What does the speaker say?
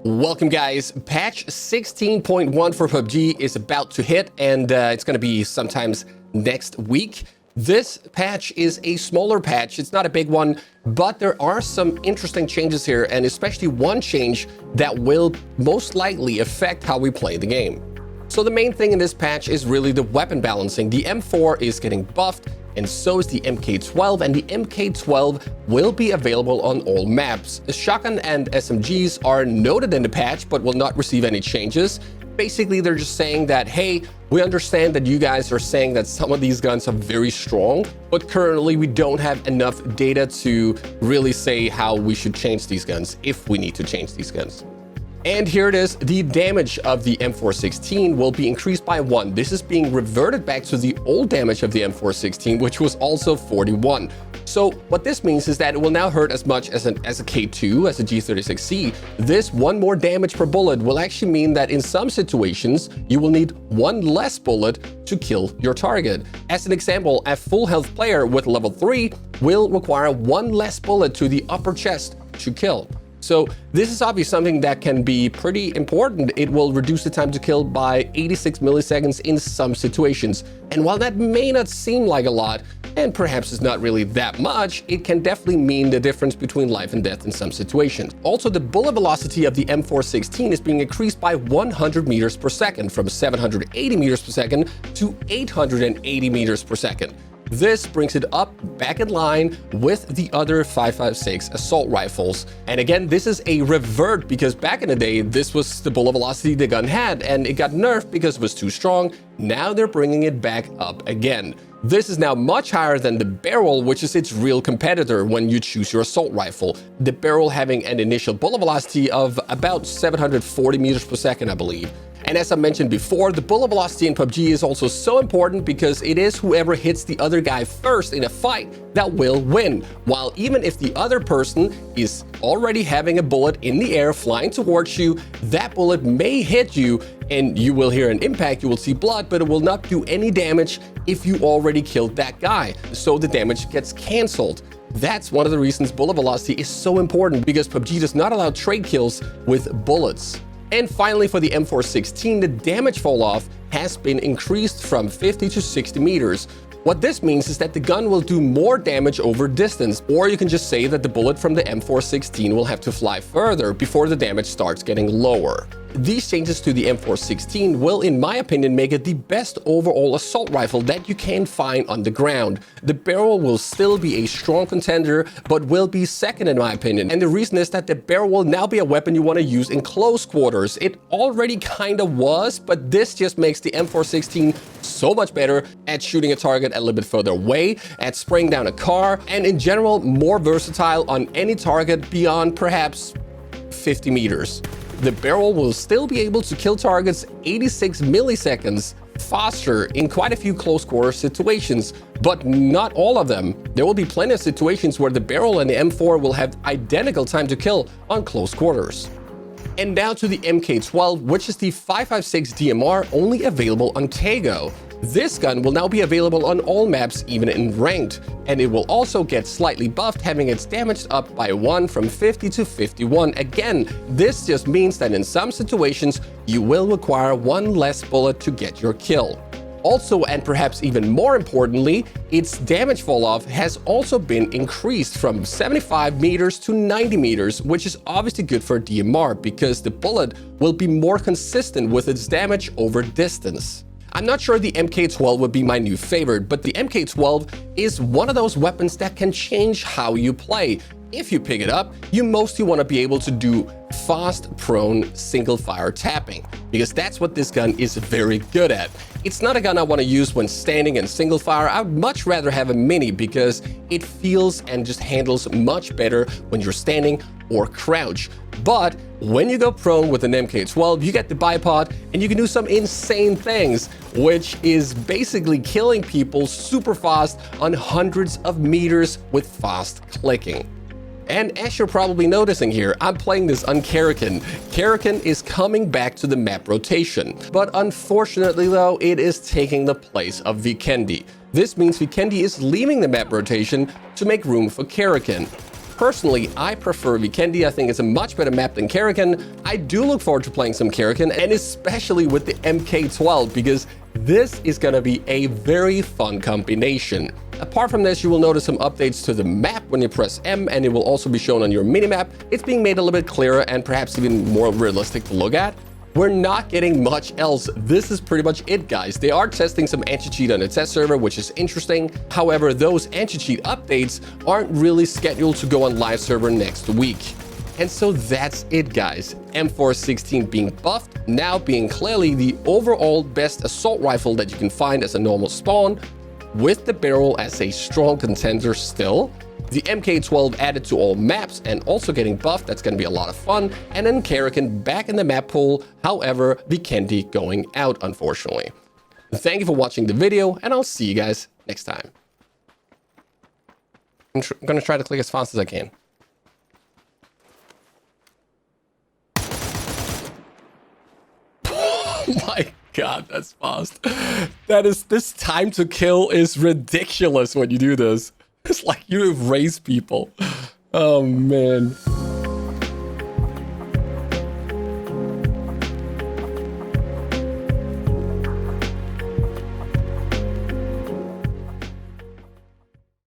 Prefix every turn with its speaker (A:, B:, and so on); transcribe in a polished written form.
A: Welcome guys, patch 16.1 for PUBG is about to hit and it's going to be sometimes next week. This patch is a smaller patch, it's not a big one, but there are some interesting changes here, and especially one change that will most likely affect how we play the game. So the main thing in this patch is really the weapon balancing. The M4 is getting buffed, and so is the MK12, and the MK12 will be available on all maps. The shotgun and SMGs are noted in the patch, but will not receive any changes. Basically, they're just saying that, hey, we understand that you guys are saying that some of these guns are very strong, but currently we don't have enough data to really say how we should change these guns, if we need to change these guns. And here it is, the damage of the M416 will be increased by 1. This is being reverted back to the old damage of the M416, which was also 41. So what this means is that it will now hurt as much as a K2, as a G36C. This one more damage per bullet will actually mean that in some situations, you will need one less bullet to kill your target. As an example, a full health player with level 3 will require one less bullet to the upper chest to kill. So this is obviously something that can be pretty important. It will reduce the time to kill by 86 milliseconds in some situations. And while that may not seem like a lot, and perhaps it's not really that much, it can definitely mean the difference between life and death in some situations. Also, the bullet velocity of the M416 is being increased by 100 meters per second, from 780 meters per second to 880 meters per second. This brings it up back in line with the other 5.56 assault rifles. And again, this is a revert because back in the day, this was the bullet velocity the gun had and it got nerfed because it was too strong. Now they're bringing it back up again. This is now much higher than the barrel, which is its real competitor when you choose your assault rifle. The barrel having an initial bullet velocity of about 740 meters per second, I believe. And as I mentioned before, the bullet velocity in PUBG is also so important because it is whoever hits the other guy first in a fight that will win. While even if the other person is already having a bullet in the air flying towards you, that bullet may hit you and you will hear an impact, you will see blood, but it will not do any damage if you already killed that guy. So the damage gets cancelled. That's one of the reasons bullet velocity is so important, because PUBG does not allow trade kills with bullets. And finally, for the M416, the damage fall off has been increased from 50 to 60 meters. What this means is that the gun will do more damage over distance, or you can just say that the bullet from the M416 will have to fly further before the damage starts getting lower. These changes to the M416 will, in my opinion, make it the best overall assault rifle that you can find on the ground. The barrel will still be a strong contender, but will be second in my opinion. And the reason is that the barrel will now be a weapon you want to use in close quarters. It already kind of was, but this just makes the M416 so much better at shooting a target a little bit further away, at spraying down a car, and in general more versatile on any target beyond perhaps 50 meters. The barrel will still be able to kill targets 86 milliseconds faster in quite a few close quarter situations, but not all of them. There will be plenty of situations where the barrel and the M4 will have identical time to kill on close quarters. And now to the MK12, which is the 5.56 DMR only available on Kago. This gun will now be available on all maps, even in ranked, and it will also get slightly buffed, having its damage up by 1 from 50 to 51. Again, this just means that in some situations, you will require one less bullet to get your kill. Also, and perhaps even more importantly, its damage fall off has also been increased from 75 meters to 90 meters, which is obviously good for DMR because the bullet will be more consistent with its damage over distance. I'm not sure the MK12 would be my new favorite, but the MK12 is one of those weapons that can change how you play. If you pick it up, you mostly want to be able to do fast, prone, single-fire tapping, because that's what this gun is very good at. It's not a gun I want to use when standing in single-fire. I would much rather have a mini because it feels and just handles much better when you're standing or crouch. But when you go prone with an MK12, you get the bipod and you can do some insane things, which is basically killing people super fast on hundreds of meters with fast clicking. And as you're probably noticing here, I'm playing this on Karakin. Karakin is coming back to the map rotation, but unfortunately though, it is taking the place of Vikendi. This means Vikendi is leaving the map rotation to make room for Karakin. Personally, I prefer Vikendi. I think it's a much better map than Karakin. I do look forward to playing some Karakin, and especially with the MK12, because this is gonna be a very fun combination. Apart from this, you will notice some updates to the map when you press M, and it will also be shown on your minimap. It's being made a little bit clearer and perhaps even more realistic to look at. We're not getting much else. This is pretty much it, guys. They are testing some anti-cheat on the test server, which is interesting. However, those anti-cheat updates aren't really scheduled to go on live server next week. And so that's it, guys. M416 being buffed, now being clearly the overall best assault rifle that you can find as a normal spawn, with the barrel as a strong contender still. The MK12 added to all maps and also getting buffed. That's going to be a lot of fun. And then Karakin back in the map pool. However, Vikendi going out, unfortunately. Thank you for watching the video, and I'll see you guys next time. I'm going to try to click as fast as I can. Oh my God, that's fast. This time to kill is ridiculous when you do this. It's like you erase people. Oh, man.